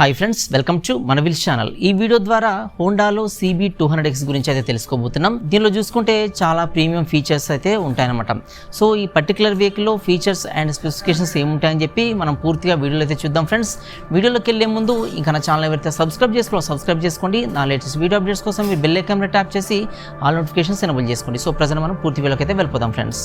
Hi friends, welcome to మనవిల్స్ channel. ఈ video ద్వారా హోండాలో CB200X గురించి అయితే తెలుసుకోబోతున్నాం. దీనిలో చూసుకుంటే చాలా ప్రీమియం ఫీచర్స్ అయితే ఉంటాయన్నమాట. సో ఈ పర్టికులర్ వెహికల్లో ఫీచర్స్ అండ్ స్పెసిఫికేషన్స్ ఏముంటాయని చెప్పి మనం పూర్తిగా వీడియోలో అయితే చూద్దాం ఫ్రెండ్స్. వీడియోలోకి వెళ్ళే ముందు ఇంకా నా ఛానల్ ఎవరైతే సబ్స్క్రైబ్ చేసుకోండి. నా లేటెస్ట్ వీడియో అప్డేట్స్ కోసం మీ బెల్ ఐకాన్ ట్యాప్ చేసి ఆల్ నోటిఫికేషన్స్ ఎనేబుల్ చేసుకోండి. సో ప్రజెంట్ మనం పూర్తి వీడియోకి అయితే వెళ్ళిపోదాం ఫ్రెండ్స్.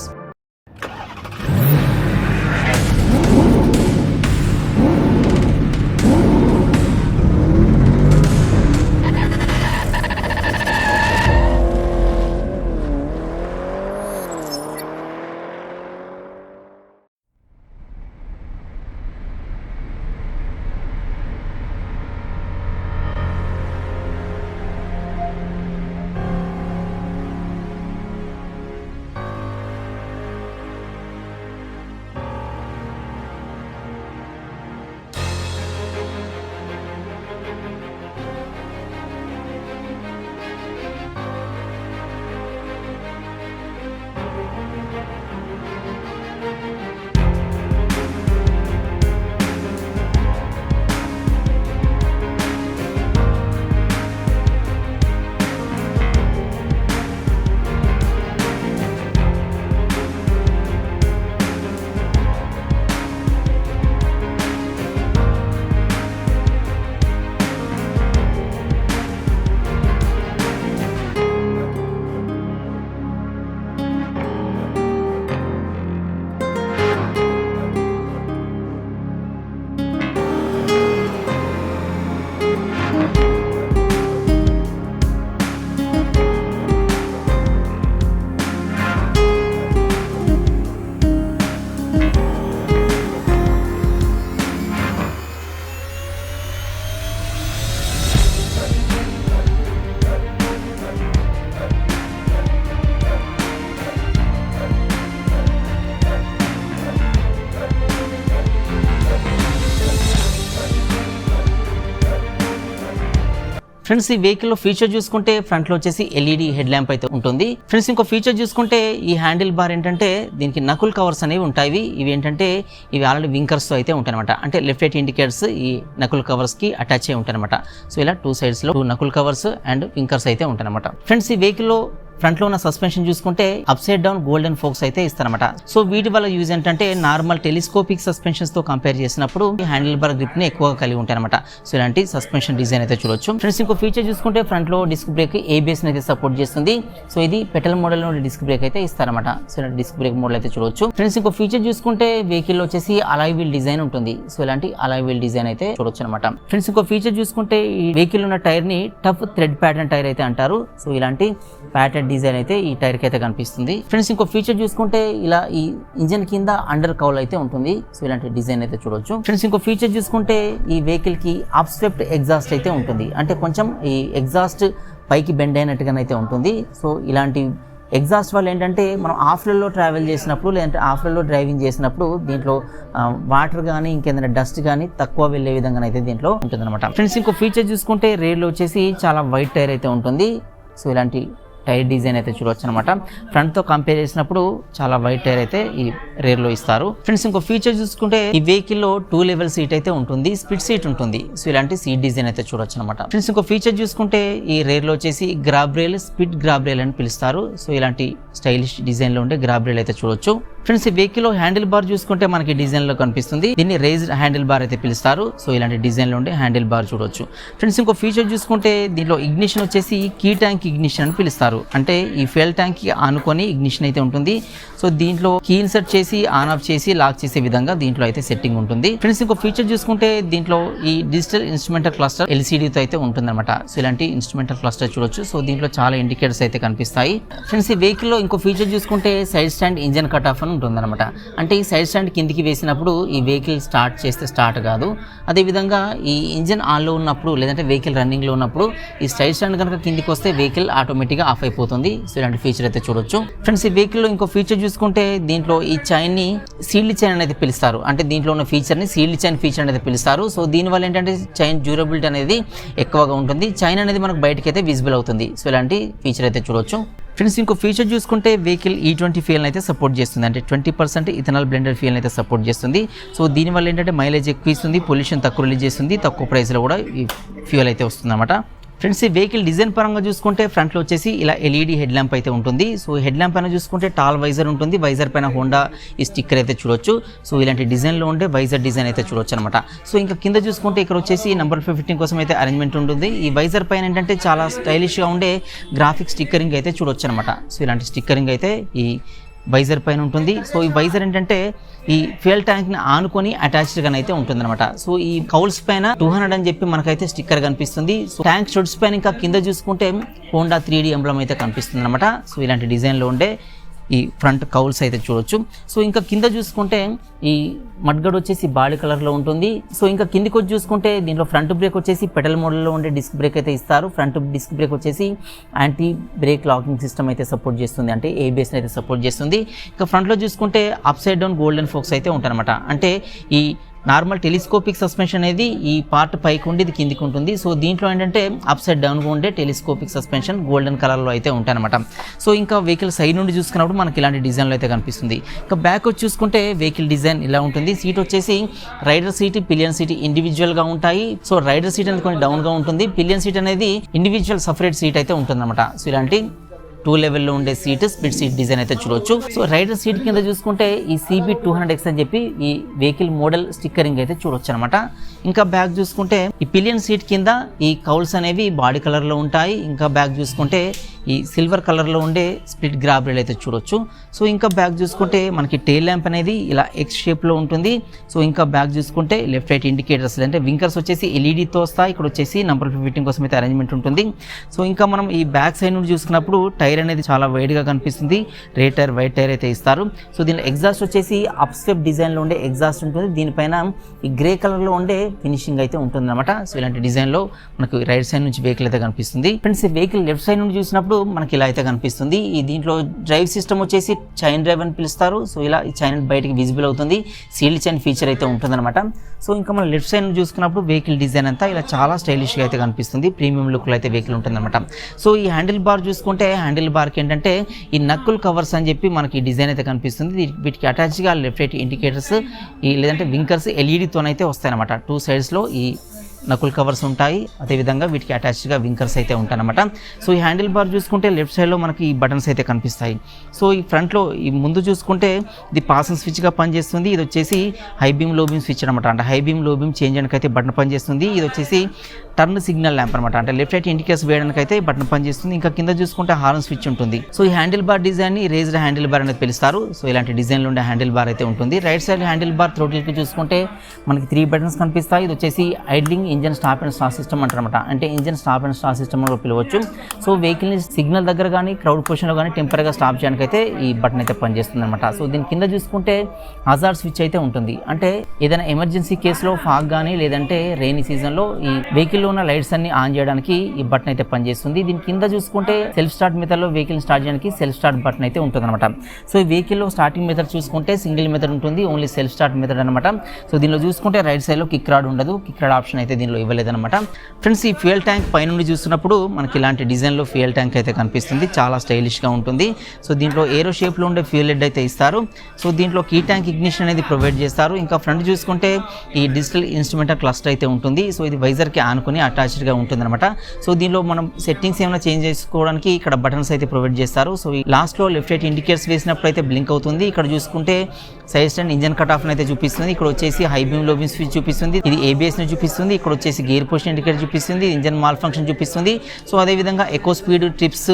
ఫ్రెండ్స్, ఈ వెహికల్లో ఫీచర్ చూసుకుంటే ఫ్రంట్లో వచ్చేసి LED హెడ్ ల్యాంప్ అయితే ఉంటుంది. ఫ్రెండ్స్, ఇంకో ఫీచర్ చూసుకుంటే ఈ హ్యాండిల్ బార్ ఏంటంటే దీనికి నకుల్ కవర్స్ అనేవి ఉంటాయి. ఇవి ఏంటంటే ఇవి ఆల్రెడీ వింకర్స్తో అయితే ఉంటాయన్నమాట. అంటే లెఫ్ట్ రైట్ ఇండికేటర్స్ ఈ నకుల్ కవర్స్కి అటాచ్ అయి ఉంటాయన్నమాట. సో ఇలా 2 సైడ్స్లో 2 నకుల్ కవర్స్ అండ్ వింకర్స్ అయితే ఉంటాయన్నమాట. ఫ్రెండ్స్, ఈ వెహికల్లో ఫ్రంట్ లో ఉన్న సస్పెన్షన్ చూసుకుంటే అప్సైడ్ డౌన్ గోల్డెన్ ఫోక్స్ అయితే ఇస్తారన్నమాట. సో వీటి వల్ల యూజ్ ఏంటంటే నార్మల్ టెలిస్కోపిక్ సస్పెన్షన్స్ తో కంపేర్ చేసినప్పుడు హ్యాండిల్ బార్ గ్రిప్ ని ఎక్కువగా కలిగి ఉంటాయి అనమాట. సో ఇలాంటి సస్పెన్షన్ డిజైన్ అయితే చూడొచ్చు. ఫ్రెండ్స్, ఇంకో ఫీచర్ చూసుకుంటే ఫ్రంట్ లో డిస్క్ బ్రేక్ ABS అయితే సపోర్ట్ చేస్తుంది. సో ఇది పెటల్ మోడల్ లో డిస్క్ బ్రేక్ అయితే ఇస్తారన్నమాట. సో ఇలాంటి డిస్క్ బ్రేక్ మోడల్ అయితే చూడొచ్చు. ఫ్రెండ్స్, ఇంకో ఫీచర్ చూసుకుంటే వెహికల్ వచ్చేసి అలాయ్ వీల్ డిజైన్ ఉంటుంది. సో ఇలాంటి అలాయ్ వీల్ డిజైన్ అయితే చూడొచ్చు అనమాట. ఫ్రెండ్స్, ఇంకో ఫీచర్ చూసుకుంటే ఈ వెహికల్ ఉన్న టైర్ ని టఫ్ థ్రెడ్ ప్యాటర్న్ టైర్ అయితే అంటారు. సో ఇలాంటి ప్యాటర్న్ డిజైన్ అయితే ఈ టైర్ కి అయితే కనిపిస్తుంది. ఫ్రెండ్స్, ఇంకో ఫీచర్ చూసుకుంటే ఇలా ఈ ఇంజన్ కింద అండర్ కౌల్ అయితే ఉంటుంది. సో ఇలాంటి డిజైన్ అయితే చూడొచ్చు. ఫ్రెండ్స్, ఇంకో ఫీచర్ చూసుకుంటే ఈ వెహికల్ కి అప్ స్వెప్ట్ ఎగ్జాస్ట్ అయితే ఉంటుంది. అంటే కొంచెం ఈ ఎగ్జాస్ట్ పైకి బెండ్ అయినట్టుగానైతే ఉంటుంది. సో ఇలాంటి ఎగ్జాస్ట్ వల్ల ఏంటంటే మనం ఆఫ్ రోడ్లో ట్రావెల్ చేసినప్పుడు లేదంటే ఆఫ్ రోడ్లో డ్రైవింగ్ చేసినప్పుడు దీంట్లో వాటర్ కానీ ఇంకేదైనా డస్ట్ కానీ తక్కువ వెళ్ళే విధంగా అయితే దీంట్లో ఉంటుంది అనమాట. ఫ్రెండ్స్, ఇంకో ఫీచర్ చూసుకుంటే రేర్లో వచ్చేసి చాలా వైట్ టైర్ అయితే ఉంటుంది. సో ఇలాంటి టైర్ డిజైన్ అయితే చూడవచ్చు అనమాట. ఫ్రంట్తో కంపేర్ చేసినప్పుడు చాలా వైట్ టైర్ అయితే ఈ రేర్లో ఇస్తారు. ఫ్రెండ్స్, ఇంకో ఫీచర్ చూసుకుంటే ఈ వెహికల్లో 2 లెవెల్ సీట్ అయితే ఉంటుంది. స్ప్లిట్ సీట్ ఉంటుంది. సో ఇలాంటి సీట్ డిజైన్ అయితే చూడొచ్చు అనమాట. ఫ్రెండ్స్, ఇంకో ఫీచర్ చూసుకుంటే ఈ రేర్లో వచ్చేసి grab rail, spit grab rail అని పిలుస్తారు. సో ఇలాంటి స్టైలిష్ డిజైన్లో ఉండే గ్రాబ్ రైల్ అయితే చూడొచ్చు. ఫ్రెండ్స్, ఈ వెహికల్లో హ్యాండిల్ బార్ చూసుకుంటే మనకి డిజైన్లో కనిపిస్తుంది. దీన్ని రేజ్డ్ హ్యాండిల్ బార్ అయితే పిలుస్తారు. సో ఇలాంటి డిజైన్లో ఉండే హ్యాండిల్ బార్ చూడొచ్చు. ఫ్రెండ్స్, ఇంకో ఫీచర్ చూసుకుంటే దీంట్లో ఇగ్నిషన్ వచ్చేసి కీ ట్యాంక్ ఇగ్నిషన్ అని పిలుస్తారు. అంటే ఈ ఫ్యూయల్ ట్యాంక్ కి ఆనుకొని ఇగ్నిషన్ అయితే ఉంటుంది. సో దీంట్లో కీ ఇన్సర్ట్ చేసి ఆన్ ఆఫ్ చేసి లాక్ చేసే విధంగా దీంట్లో అయితే సెట్టింగ్ ఉంటుంది. ఫ్రెండ్స్, ఇంకో ఫీచర్ చూసుకుంటే దీంట్లో ఈ డిజిటల్ ఇన్స్ట్రుమెంటల్ క్లస్టర్ LCD తో అయితే ఉంటుంది అనమాట. సో ఇలాంటి ఇన్స్ట్రుమెంటల్ క్లస్టర్ చూడొచ్చు. సో దీంట్లో చాలా ఇండికేటర్స్ అయితే కనిపిస్తాయి. ఫ్రెండ్స్, ఈ వెహికల్ లో ఇంకో ఫీచర్ చూసుకుంటే side stand engine cut of అని ఉంటుంది అనమాట. అంటే ఈ సైడ్ స్టాండ్ కిందికి వేసినప్పుడు ఈ వెహికల్ స్టార్ట్ చేస్తే స్టార్ట్ కాదు. అదేవిధంగా ఈ ఇంజన్ ఆన్లో ఉన్నప్పుడు లేదంటే వెహికల్ రన్నింగ్లో ఉన్నప్పుడు ఈ సైడ్ స్టాండ్ కనుక కిందికి వస్తే వెహికల్ ఆటోమేటిక్గా ఆఫ్ అయిపోతుంది. సో ఇలాంటి ఫీచర్ అయితే చూడొచ్చు. ఫ్రెండ్స్, ఈ వెహికల్లో ఇంకో ఫీచర్ చూసుకుంటే దీంట్లో ఈ చైన్ని సీల్డ్ చైన్ అనేది పిలుస్తారు. అంటే దీంట్లో ఉన్న ఫీచర్ని సీల్డ్ చైన్ ఫీచర్ అనేది పిలుస్తారు. సో దీనివల్ల ఏంటంటే చైన్ డ్యూరబిలిటీ అనేది ఎక్కువగా ఉంటుంది. చైన్ అనేది మనకు బయటకి అయితే విజిబుల్ అవుతుంది. సో ఇలాంటి ఫీచర్ అయితే చూడొచ్చు. ఫ్రెండ్స్ ఇంకో ఫీచర్ చూసుకుంటే వెహికల్ E20 ఫ్యూయల్ అయితే సపోర్ట్ చేస్తుంది, అంటే 20% ఇథనాల్ బ్లెండెడ్ ఫ్యూయల్ అయితే సపోర్ట్ చేస్తుంది. సో దీనివల్ల ఏంటంటే మైలేజ్ ఎక్కువ ఇస్తుంది, పొల్యూషన్ తక్కువ రిలీజ్ చేస్తుంది, తక్కువ ప్రైస్లో కూడా ఈ ఫ్యూయల్ అయితే వస్తుంది అన్నమాట. ఫ్రెండ్స్ ఈ వెహికల్ డిజైన్ పరంగా చూసుకుంటే ఫ్రంట్లో వచ్చేసి ఇలా ఎల్ఈడి హెడ్ ల్యాంప్ అయితే ఉంటుంది. సో హెడ్ ల్యాంప్ పైన చూసుకుంటే టాల్ వైజర్ ఉంటుంది, వైజర్ పైన హోండా ఈ స్టిక్కర్ అయితే చూడొచ్చు. సో ఇలాంటి డిజైన్లో ఉండే వైజర్ డిజైన్ అయితే చూడొచ్చు అనమాట. సో ఇంకా కింద చూసుకుంటే ఇక్కడ వచ్చేసి నంబర్ 15 కోసం అయితే అరేంజ్మెంట్ ఉంటుంది. ఈ వైజర్ పైన ఏంటంటే చాలా స్టైలిష్గా ఉండే గ్రాఫిక్ స్టిక్కరింగ్ అయితే చూడొచ్చు అనమాట. సో ఇలాంటి స్టిక్కరింగ్ అయితే ఈ వైజర్ పైన ఉంటుంది. సో ఈ వైజర్ ఏంటంటే ఈ ఫ్యూయల్ ట్యాంక్ని ఆనుకొని అటాచ్డ్గా అయితే ఉంటుందన్నమాట. సో ఈ కౌల్స్ పైన 200 అని చెప్పి మనకైతే స్టిక్కర్ కనిపిస్తుంది. సో ట్యాంక్ షుడ్స్ పైన ఇంకా కింద చూసుకుంటే హోండా 3D ఎంబ్లమ్ అయితే కనిపిస్తుంది అనమాట. సో ఇలాంటి డిజైన్లో ఉండే ఈ ఫ్రంట్ కౌల్స్ అయితే చూడొచ్చు. సో ఇంకా కింద చూసుకుంటే ఈ మడ్గడ్ వచ్చేసి బాడీ కలర్లో ఉంటుంది. సో ఇంకా కిందికి వచ్చి చూసుకుంటే దీంట్లో ఫ్రంట్ బ్రేక్ వచ్చేసి పెడల్ మోడల్లో ఉండే డిస్క్ బ్రేక్ అయితే ఇస్తారు. ఫ్రంట్ డిస్క్ బ్రేక్ వచ్చేసి యాంటీ బ్రేక్ లాకింగ్ సిస్టమ్ అయితే సపోర్ట్ చేస్తుంది, అంటే ABS అయితే సపోర్ట్ చేస్తుంది. ఇంకా ఫ్రంట్లో చూసుకుంటే upside down golden forks అయితే ఉంటాయన్నమాట. అంటే ఈ నార్మల్ టెలిస్కోపిక్ సస్పెన్షన్ అనేది ఈ పార్ట్ పైకి ఉండి ఇది కిందికి ఉంటుంది. సో దీంట్లో ఏంటంటే అప్ సైడ్ డౌన్గా ఉండే టెలిస్కోపిక్ సస్పెన్షన్ గోల్డెన్ కలర్లో అయితే ఉంటాయన్నమాట. సో ఇంకా వెహికల్ సైడ్ నుండి చూసుకున్నప్పుడు మనకి ఇలాంటి డిజైన్లో అయితే కనిపిస్తుంది. ఇంకా బ్యాక్ వచ్చి చూసుకుంటే వెహికల్ డిజైన్ ఇలా ఉంటుంది. సీట్ వచ్చేసి రైడర్ సీట్, పిలియన్ సీట్ ఇండివిజువల్గా ఉంటాయి. సో రైడర్ సీట్ అనేది కొంచెం డౌన్గా ఉంటుంది, పిలియన్ సీట్ అనేది ఇండివిజువల్ సపరేట్ సీట్ అయితే ఉంటుందన్నమాట. సో ఇలాంటి 2 లెవెల్లో ఉండే సీట్ స్ప్లిట్ సీట్ డిజైన్ అయితే చూడొచ్చు. సో రైడర్ సీట్ కింద చూసుకుంటే ఈ CB200X అని చెప్పి ఈ వెహికల్ మోడల్ స్టిక్కరింగ్ అయితే చూడొచ్చు అనమాట. ఇంకా బ్యాక్ చూసుకుంటే ఈ పిలియన్ సీట్ కింద ఈ కౌల్స్ అనేవి బాడీ కలర్లో ఉంటాయి. ఇంకా బ్యాక్ చూసుకుంటే ఈ సిల్వర్ కలర్లో ఉండే స్ప్లిట్ గ్రాబ్ రైల్ అయితే చూడొచ్చు. సో ఇంకా బ్యాక్ చూసుకుంటే మనకి టెయిల్ ల్యాంప్ అనేది ఇలా X షేప్లో ఉంటుంది. సో ఇంకా బ్యాక్ చూసుకుంటే లెఫ్ట్ రైట్ ఇండికేటర్స్ అంటే వింకర్స్ వచ్చేసి ఎల్ఈడితో వస్తాయి. ఇక్కడ వచ్చేసి నంబర్ 15 కోసం అయితే అరేంజ్మెంట్ ఉంటుంది. సో ఇంకా మనం ఈ బ్యాక్ సైడ్ నుండి చూసుకున్నప్పుడు టైర్ అనేది చాలా వైడ్గా కనిపిస్తుంది, రేటర్ వైట్ టైర్ అయితే ఇస్తారు. సో దీనిలో ఎగ్జాస్ట్ వచ్చేసి అప్ స్టెప్ డిజైన్లో ఉండే ఎగ్జాస్ట్ ఉంటుంది. దీనిపైన ఈ గ్రే కలర్లో ఉండే ఫినిషింగ్ అయితే ఉంటుంది అనమాట. సో ఇలాంటి డిజైన్లో మనకు రైట్ సైడ్ నుంచి వెహికల్ అయితే కనిపిస్తుంది. ఫ్రెండ్స్ ఈ వెహికల్ లెఫ్ట్ సైడ్ నుండి చూసినప్పుడు మనకి ఇలా అయితే కనిపిస్తుంది. ఈ దీంట్లో డ్రైవ్ సిస్టమ్ వచ్చేసి చైన్ డ్రైవ్ అని పిలుస్తారు. సో ఇలా ఈ చైన్ బయటకి విజిబుల్ అవుతుంది, సీల్డ్ చైన్ ఫీచర్ అయితే ఉంటుందన్నమాట. సో ఇంకా మనం లెఫ్ట్ సైడ్ చూసుకున్నప్పుడు వెహికల్ డిజైన్ అంతా ఇలా చాలా స్టైలిష్గా అయితే కనిపిస్తుంది, ప్రీమియం లుక్లో అయితే వెహికల్ ఉంటుందన్నమాట. సో ఈ హ్యాండిల్ బార్ చూసుకుంటే హ్యాండిల్ బార్కి ఏంటంటే ఈ నక్కుల్ కవర్స్ అని చెప్పి మనకి డిజైన్ అయితే కనిపిస్తుంది. వీటికి అటాచ్గా లెఫ్ట్ రైట్ ఇండికేటర్స్ లేదంటే వింకర్స్ ఎల్ఈడితోనైతే వస్తాయన్నమాట. 2 సైడ్స్లో ఈ నకుల్ కవర్స్ ఉంటాయి, అదేవిధంగా వీటికి అటాచ్డ్గా వింకర్స్ అయితే ఉంటాయన్నమాట. సో ఈ హ్యాండిల్ బార్ చూసుకుంటే లెఫ్ట్ సైడ్లో మనకి ఈ బటన్స్ అయితే కనిపిస్తాయి. సో ఈ ఫ్రంట్లో ఈ ముందు చూసుకుంటే ఇది పాసింగ్ స్విచ్గా పనిచేస్తుంది. ఇది వచ్చేసి high beam low beam switch అనమాట, అంటే high beam low beam change చేయడానికి అయితే బటన్ పనిచేస్తుంది. ఇది వచ్చేసి టర్న్ సిగ్నల్ ల్యాంప్ అనమాట, అంటే లెఫ్ట్ రైట్ ఇండికేటర్స్ వేయడానికి అయితే బటన్ పనిచేస్తుంది. ఇంకా కింద చూసుకుంటే హార్న్ స్విచ్ ఉంటుంది. సో ఈ హ్యాండిల్ బార్ డిజైన్ని రేజ్డ్ హ్యాండిల్ బార్ అనేది పిలుస్తారు. సో ఇలాంటి డిజైన్లో ఉండే హ్యాండిల్ బార్ అయితే ఉంటుంది. రైట్ సైడ్ హ్యాండిల్ బార్ థ్రోటిల్కి చూసుకుంటే మనకి 3 బటన్స్ కనిపిస్తాయి. ఇది వచ్చేసి idling, engine stop and start system అంటారనమాట, అంటే engine stop and start system కూడా పిలవచ్చు. సో వెహికల్ని సిగ్నల్ దగ్గర కానీ క్రౌడ్ పొజిషన్లో కానీ టెంపరీగా స్టాప్ చేయడానికి అయితే ఈ బటన్ అయితే పనిచేస్తుంది అనమాట. సో దీని కింద చూసుకుంటే హజార్డ్ స్విచ్ అయితే ఉంటుంది, అంటే ఏదైనా ఎమర్జెన్సీ కేసులో ఫాగ్ కానీ లేదంటే రెయినీ సీజన్లో ఈ వెహికల్లో ఉన్న లైట్స్ అన్ని ఆన్ చేయడానికి ఈ బటన్ అయితే పనిచేస్తుంది. దీని కింద చూసుకుంటే సెల్ఫ్ స్టార్ట్ మెథడ్లో వెహికల్ స్టార్ట్ చేయడానికి సెల్ఫ్ స్టార్ట్ బటన్ అయితే ఉంటుంది అనమాట. సో ఈ వెహికల్లో స్టార్టింగ్ మెథడ్ చూసుకుంటే సింగిల్ మెథడ్ ఉంటుంది, ఓన్లీ సెల్ఫ్ స్టార్ట్ మెథడ్ అనమాట. సో దీనిలో చూసుకుంటే రైట్ సైడ్లో కిక్ రాడ్ ఉండదు, కిక్ రాడ్ ఆప్షన్ అయితే దీనిలో ఇవ్వలేదన్నమాట. ఫ్రెండ్స్ ఈ ఫ్యూయల్ ట్యాంక్ పైనుండి చూస్తున్నప్పుడు మనకి ఇలాంటి డిజైన్లో ఫ్యూయల్ ట్యాంక్ అయితే కనిపిస్తుంది, చాలా స్టైలిష్గా ఉంటుంది. సో దీంట్లో ఏరో షేప్లో ఉండే ఫ్యూయల్ హెడ్ అయితే ఇస్తారు. సో దీంట్లో కీ ట్యాంక్ ఇగ్నిషన్ అనేది ప్రొవైడ్ చేస్తారు. ఇంకా ఫ్రంట్ చూసుకుంటే ఈ డిజిటల్ ఇన్స్ట్రుమెంటల్ క్లస్టర్ అయితే ఉంటుంది. సో ఇది వైజర్కి ఆనుకొని అటాచ్డ్గా ఉంటుందన్నమాట. సో దీనిలో మనం సెట్టింగ్స్ ఏమైనా చేంజ్ చేసుకోవడానికి ఇక్కడ బటన్స్ అయితే ప్రొవైడ్ చేస్తారు. సో ఈ లాస్ట్లో లెఫ్ట్ రైట్ ఇండికేటర్స్ వేసినప్పుడు అయితే బ్లింక్ అవుతుంది. ఇక్కడ చూసుకుంటే side stand engine cut off అయితే చూపిస్తుంది. ఇక్కడ వచ్చేసి high beam low beam switch చూపిస్తుంది, ఇది ABS ని చూపిస్తుంది. ఇక్కడ వచ్చేసి గేర్ పొజిషన్ ఇండికేటర్ చూపిస్తుంది, ఇంజన్ మాల్ ఫంక్షన్ చూపిస్తుంది. సో అదేవిధంగా eco speed, trips,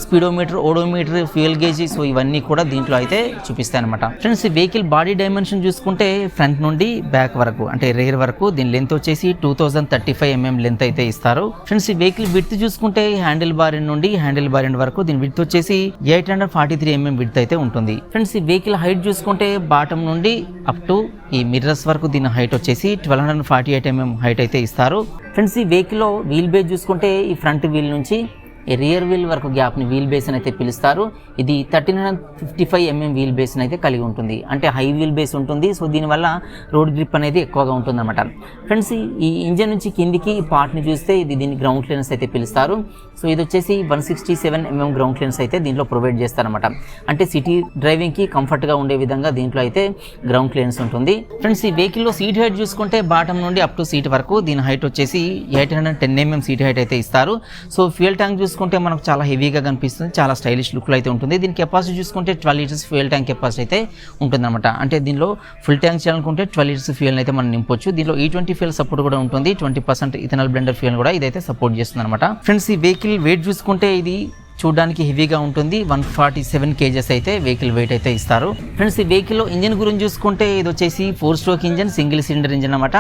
speedometer, odometer, fuel gauge, so ఇవన్నీ కూడా దీంట్లో అయితే చూపిస్తాయి అనమాట. ఫ్రెండ్స్ ఈ వెహికల్ బాడీ డైమెన్షన్ చూసుకుంటే ఫ్రంట్ నుండి బ్యాక్ వరకు అంటే రేర్ వరకు దీని లెంత్ వచ్చేసి 2035 mm లెంత్ అయితే ఇస్తారు. ఫ్రెండ్స్ ఈ వెహికల్ విడ్త్ చూసుకుంటే హ్యాండిల్ బార్ ఎండ్ నుండి హ్యాండిల్ బార్ ఎండ్ వరకు దీని విడ్త్ వచ్చేసి 843 mm విడ్త్ అయితే ఉంటుంది. ఫ్రెండ్స్ ఈ వెహికల్ హైట్ చూసుకుంటే బాటమ్ నుండి అప్ టు ఈ మిర్రర్స్ వరకు దీని హైట్ వచ్చేసి 1248 mm హైట్ అయితే ఇస్తారు. ఫ్రెండ్స్ ఈ వెహికల్లో వీల్ బేస్ చూసుకుంటే ఈ ఫ్రంట్ వీల్ నుంచి ఈ రియర్ వీల్ వరకు గ్యాప్ని వీల్ బేస్ అని అయితే పిలుస్తారు. ఇది 1355 mm వీల్ బేస్ అయితే కలిగి ఉంటుంది, అంటే హై వీల్ బేస్ ఉంటుంది. సో దీనివల్ల రోడ్ గ్రిప్ అనేది ఎక్కువగా ఉంటుంది అనమాట. ఫ్రెండ్స్, ఈ ఇంజన్ నుంచి కిందికి ఈ పార్ట్ని చూస్తే ఇది దీన్ని గ్రౌండ్ క్లియరెన్స్ అయితే పిలుస్తారు. సో ఇది వచ్చేసి 167 mm గ్రౌండ్ క్లియరెన్స్ అయితే దీంట్లో ప్రొవైడ్ చేస్తారనమాట. అంటే సిటీ డ్రైవింగ్కి కంఫర్ట్గా ఉండే విధంగా దీంట్లో అయితే గ్రౌండ్ క్లియరెన్స్ ఉంటుంది. ఫ్రెండ్స్, ఈ వెహికల్లో సీట్ హైట్ చూసుకుంటే బాటమ్ నుండి అప్ టు సీట్ వరకు దీని హైట్ వచ్చేసి 810 mm సీట్ హైట్ అయితే ఇస్తారు. సో ఫ్యూయల్ ట్యాంక్ చూసుకుంటే మనకు చాలా హెవీగా కనిపిస్తుంది, చాలా స్టైలిష్ లుక్లో అయితే ఉంటుంది. దీని కెపాసిటీ చూసుకుంటే 12 లీటర్స్ ఫ్యూయల్ ట్యాంక్ కెపాసిటీ అయితే ఉంటుందన్నమాట. అంటే దీనిలో ఫుల్ ట్యాంక్ చేయాలనుకుంటే 12 లీటర్స్ ఫ్యూయల్ అయితే మనం నింపొచ్చు. దీనిలో E20 ఫ్యూయల్ సపోర్ట్ కూడా ఉంటుంది. 20% ఇథనాల్ బ్లెండర్ ఫ్యూయల్ కూడా ఇదైతే సపోర్ట్ చేస్తుంది అనమాట. ఫ్రెండ్స్, ఈ వెహికల్ వెయిట్ చూసుకుంటే ఇది చూడడానికి హెవీగా ఉంటుంది. 147 kgs అయితే వెహికల్ వెయిట్ అయితే ఇస్తారు. ఫ్రెండ్స్, ఈ వెహికల్లో ఇంజిన్ గురించి చూసుకుంటే ఇది వచ్చేసి 4 stroke engine, single cylinder engine అనమాట.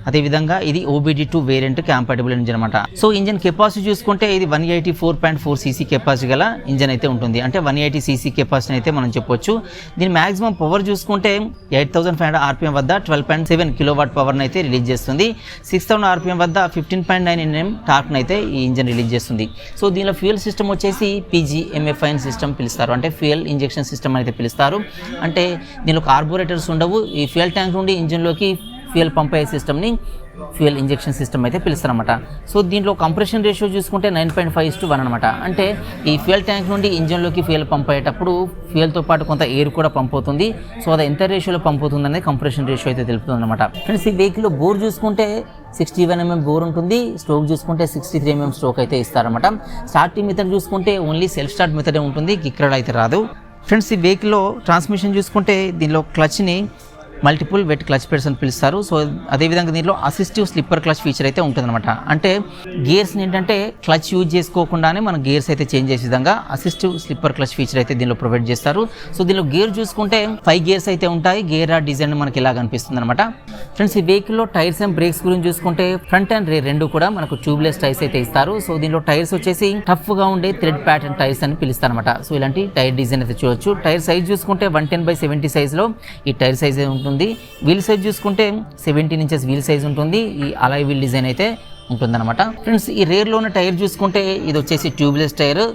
అదేవిధంగా ఇది OBD2 వేరియంట్ కంపాటబుల్ ఇంజిన్ అనమాట. సో ఇంజిన్ కెపాసిటీ చూసుకుంటే ఇది 184.4 cc కెపాసిటీ గల ఇంజిన్ అయితే ఉంటుంది. అంటే 180 cc కెపాసిటీ అయితే మనం చెప్పొచ్చు. దీని మాక్సిమం పవర్ చూసుకుంటే 8500 RPM వద్ద 12.7 kW పవర్ని అయితే రిలీజ్ చేస్తుంది. 6000 RPM వద్ద 15.9 Nm టార్క్ని అయితే ఈ ఇంజిన్ రిలీజ్ చేస్తుంది. సో దీనిలో ఫ్యూయల్ సిస్టమ్ వచ్చేసి PGMFIN సిస్టమ్ పిలుస్తారు, అంటే ఫ్యూయల్ ఇంజెక్షన్ సిస్టమ్ అయితే పిలుస్తారు. అంటే దీనిలో కార్బోరేటర్స్ ఉండవు. ఈ ఫ్యూయల్ ట్యాంక్ నుండి ఇంజిన్లోకి ఫ్యూయల్ పంప్ అయ్యే సిస్టమ్ని ఫ్యూయల్ ఇంజెక్షన్ సిస్టమ్ అయితే పిలుస్తారనమాట. సో దీంట్లో కంప్రెషన్ రేషియో చూసుకుంటే 9.5:1 అనమాట. అంటే ఈ ఫ్యూయల్ ట్యాంక్ నుండి ఇంజిన్లోకి ఫ్యూయల్ పంప్ అయ్యేటప్పుడు ఫ్యూయల్తో పాటు కొంత ఎయిర్ కూడా పంప్ అవుతుంది. సో అది ఎంత రేషియోలో పంప్ అవుతుంది అనేది కంప్రెషన్ రేషియో అయితే తెలుపుతుంది అనమాట. ఫ్రెండ్స్, ఈ వెహికల్లో బోర్ చూసుకుంటే 61 mm బోర్ ఉంటుంది. స్ట్రోక్ చూసుకుంటే 63 mm స్ట్రోక్ అయితే ఇస్తారనమాట. స్టార్టింగ్ మెథడ్ చూసుకుంటే ఓన్లీ సెల్ఫ్ స్టార్ట్ మెథడే ఉంటుంది, కిక్ అయితే రాదు. ఫ్రెండ్స్, ఈ వెహికల్లో ట్రాన్స్మిషన్ చూసుకుంటే దీనిలో క్లచ్ని మల్టిపుల్ వెట్ క్లచ్ పెడ్స్ అని పిలుస్తారు. సో అదేవిధంగా దీంట్లో అసిస్టివ్ స్లిప్పర్ క్లచ్ ఫీచర్ అయితే ఉంటుందన్నమాట. అంటే గేర్స్ని ఏంటంటే క్లచ్ యూజ్ చేసుకోకుండానే మనం గేర్స్ అయితే చేంజ్ చేసే విధంగా అసిస్టివ్ స్లిప్పర్ క్లచ్ ఫీచర్ అయితే దీనిలో ప్రొవైడ్ చేస్తారు. సో దీనిలో గేర్ చూసుకుంటే 5 గేర్స్ అయితే ఉంటాయి. గేర్ డిజైన్ మనకి ఇలా కనిపిస్తుంది అనమాట. ఫ్రెండ్స్, ఈ వెహికల్లో టైర్స్ అండ్ బ్రేక్స్ గురించి చూసుకుంటే ఫ్రంట్ అండ్ రేర్ రెండు కూడా మనకు ట్యూబ్లెస్ టైర్స్ అయితే ఇస్తారు. సో దీనిలో టైర్స్ వచ్చేసి టఫ్ గా ఉండే థ్రెడ్ ప్యాటర్న్ టైర్స్ అని పిలుస్తారు అనమాట. సో ఇలాంటి టైర్ డిజైన్ అయితే చూడొచ్చు. టైర్ సైజ్ చూసుకుంటే 110/70 సైజ్లో ఈ టైర్ సైజ్ ఉంటుంది. వీల్ సైజ్ చూసుకుంటే 17 inches వీల్ సైజ్ ఉంటుంది. ఈ అలాయ్ వీల్ డిజైన్ అయితే ఉంటుందన్నమాట. ఫ్రెండ్స్, ఈ రేర్ లో ఉన్న టైర్ చూసుకుంటే ఇది వచ్చేసి ట్యూబ్లెస్ టైర్.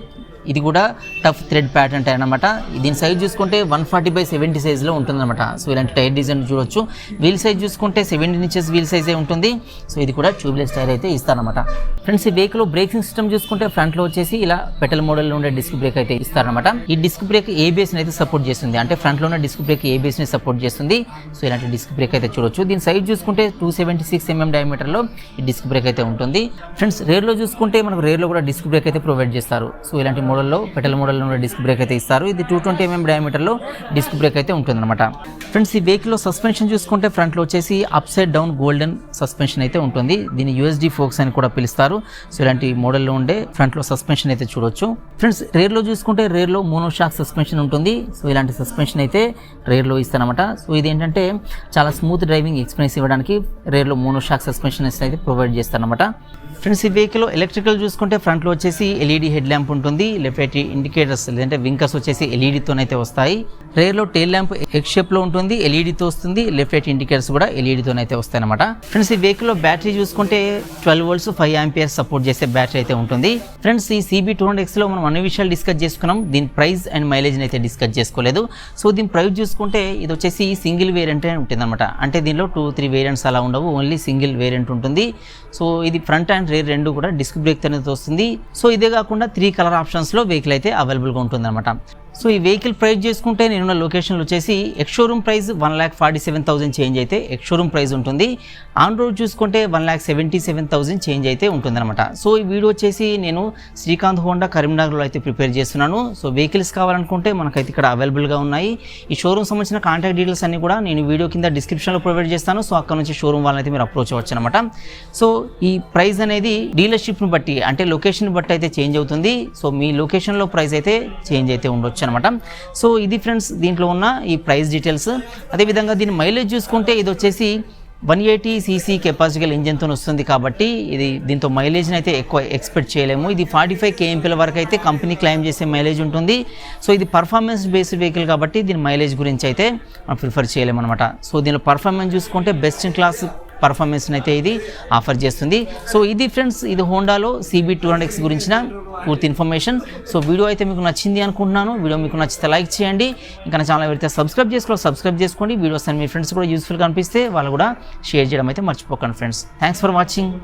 ఇది కూడా టఫ్ థ్రెడ్ ప్యాటర్న్ టైర్ అనమాట. దీని సైజ్ చూసుకుంటే 140/70 సైజ్లో ఉంటుందన్నమాట. సో ఇలాంటి టైర్ డిజైన్ చూడొచ్చు. వీల్ సైజ్ చూసుకుంటే 17 inches వీల్ సైజే ఉంటుంది. సో ఇది కూడా ట్యూబ్లెస్ టైర్ అయితే ఇస్తారనమాట. ఫ్రెండ్స్, ఈ వెహికల్ బ్రేకింగ్ సిస్టమ్ చూసుకుంటే ఫ్రంట్లో వచ్చేసి ఇలా పెటల్ మోడల్లో ఉండే డిస్క్ బ్రేక్ అయితే ఇస్తారనమాట. ఈ డిస్క్ బ్రేక్ ABS అయితే సపోర్ట్ చేస్తుంది, అంటే ఫ్రంట్లో ఉన్న డిస్క్ బ్రేక్ ABS ని సపోర్ట్ చేస్తుంది. సో ఇలాంటి డిస్క్ బ్రేక్ అయితే చూడొచ్చు. దీని సైజ్ చూసుకుంటే 276 mm డయామీటర్లో ఈ డిస్క్ బ్రేక్ అయితే ఉంటుంది. ఫ్రెండ్స్, రేర్లో చూసుకుంటే మనకు రేర్లో కూడా డిస్క్ బ్రేక్ అయితే ప్రొవైడ్ చేస్తారు. సో ఇలాంటి మోడల్లో పెటల్ మోడల్లో ఉన్న డిస్క్ బ్రేక్ అయితే ఇస్తారు. ఇది 220 mm డయామీటర్లో డిస్క్ బ్రేక్ అయితే ఉంటుందన్నమాట. ఫ్రెండ్స్, ఈ వెహికల్లో సస్పెన్షన్ చూసుకుంటే ఫ్రంట్లో వచ్చేసి up side down golden suspension అయితే ఉంటుంది. దీన్ని USD ఫోక్స్ అని కూడా పిలుస్తారు. సో ఇలాంటి మోడల్లో ఉండే ఫ్రంట్లో సస్పెన్షన్ అయితే చూడొచ్చు. ఫ్రెండ్స్, రేర్లో చూసుకుంటే రేర్లో మోనోషాక్ సస్పెన్షన్ ఉంటుంది. సో ఇలాంటి సస్పెన్షన్ అయితే రేర్లో ఇస్తారనమాట. సో ఇది ఏంటంటే చాలా స్మూత్ డ్రైవింగ్ ఎక్స్పీరియన్స్ ఇవ్వడానికి రేర్లో మోనోషాక్ సస్పెన్షన్ అయితే ప్రొవైడ్ చేస్తారనమాట. ఫ్రెండ్స్, ఈ వెహికల్ ఎలక్ట్రికల్ చూసుకుంటే ఫ్రంట్లో వచ్చేసి LED హెడ్ ల్యాంప్ ఉంటుంది. లెఫ్ట్ రైట్ ఇండికేటర్స్ లేదంటే వింకర్స్ వచ్చేసి LED-తోనైతే వస్తాయి. రేర్లో టైల్ ల్యాంప్ ఎగ్ షేప్లో ఉంటుంది, LED-తో వస్తుంది. లెఫ్ట్ రైట్ ఇండికేటర్స్ కూడా LED-తోనైతే వస్తాయి అనమాట. ఫ్రెండ్స్, ఈ వెహికల్లో బ్యాటరీ చూసుకుంటే 12 volts 5 amperes సపోర్ట్ చేసే బ్యాటరీ అయితే ఉంటుంది. ఫ్రెండ్స్, ఈ CB200Xలో మనం అన్ని విషయాలు డిస్కస్ చేసుకున్నాం. దీని ప్రైస్ అండ్ మైలేజ్ని అయితే డిస్కస్ చేసుకోలేదు. సో దీని ప్రైస్ చూసుకుంటే ఇది వచ్చేసి సింగిల్ వేరియంట్ ఉంటుంది అనమాట. అంటే దీనిలో 2-3 వేరియంట్స్ అలా ఉండవు, ఓన్లీ సింగిల్ వేరియంట్ ఉంటుంది. సో ఇది ఫ్రంట్ అండ్ రేర్ రెండు కూడా డిస్క్ బ్రేక్ అనేది వస్తుంది. సో ఇదే కాకుండా 3 కలర్ ఆప్షన్స్లో వెహికల్ అయితే అవైలబుల్గా ఉంటుంది అనమాట. సో ఈ వెహికల్ ప్రైస్ చేసుకుంటే నేనున్న లొకేషన్లో వచ్చేసి ఎక్స్ షోరూమ్ ప్రైస్ 1,47,000 చేంజ్ అయితే ఎక్స్ షోరూమ్ ప్రైస్ ఉంటుంది. ఆన్ రోడ్ చూసుకుంటే 1,77,000 చేంజ్ అయితే ఉంటుందన్నమాట. సో ఈ వీడియో వచ్చేసి నేను శ్రీకాంత్ హోండా కరీంనగర్లో అయితే ప్రిపేర్ చేస్తున్నాను. సో వెహికల్స్ కావాలనుకుంటే మనకైతే ఇక్కడ అవైలబుల్గా ఉన్నాయి. ఈ షోరూమ్ సంబంధించిన కాంటాక్ట్ డీటెయిల్స్ అన్ని కూడా నేను వీడియో కింద డిస్క్రిప్షన్లో ప్రొవైడ్ చేస్తాను. సో అక్కడ నుంచి షోరూమ్ వాళ్ళని అయితే మీరు అప్రోచ్ అవ్వచ్చు అనమాట. సో ఈ ప్రైస్ అనేది డీలర్షిప్ని బట్టి అంటే లొకేషన్ బట్టి అయితే చేంజ్ అవుతుంది. సో మీ లొకేషన్లో ప్రైస్ అయితే చేంజ్ అయితే ఉండొచ్చు అనమాట. సో ఇది ఫ్రెండ్స్ దీంట్లో ఉన్న ఈ ప్రైస్ డీటెయిల్స్. అదేవిధంగా దీని మైలేజ్ చూసుకుంటే ఇది వచ్చేసి 180 cc కెపాసిటీ ఇంజన్తో వస్తుంది కాబట్టి దీంతో మైలేజ్ని అయితే ఎక్కువ ఎక్స్పెక్ట్ చేయలేము. ఇది 45 kmpల వరకు అయితే కంపెనీ క్లెయిమ్ చేసే మైలేజ్ ఉంటుంది. సో ఇది పర్ఫార్మెన్స్ బేస్డ్ వెహికల్ కాబట్టి దీని మైలేజ్ గురించి అయితే మనం ప్రిఫర్ చేయలేము అనమాట. సో దీనిలో పర్ఫార్మెన్స్ చూసుకుంటే బెస్ట్ ఇన్ క్లాస్ పర్ఫార్మెన్స్ని అయితే ఇది ఆఫర్ చేస్తుంది. సో ఇది ఫ్రెండ్స్, ఇది హోండాలో CB200X గురించిన పూర్తి ఇన్ఫర్మేషన్. సో వీడియో అయితే మీకు నచ్చింది అనుకుంటున్నాను. వీడియో మీకు నచ్చితే లైక్ చేయండి. ఇంకా నా ఛానల్ ఎవరైతే సబ్స్క్రైబ్ చేసుకోండి. వీడియోస్ అని మీ ఫ్రెండ్స్ కూడా యూస్ఫుల్గా అనిపిస్తే వాళ్ళు కూడా షేర్ చేయడం అయితే మర్చిపోకండి ఫ్రెండ్స్. Thanks for watching.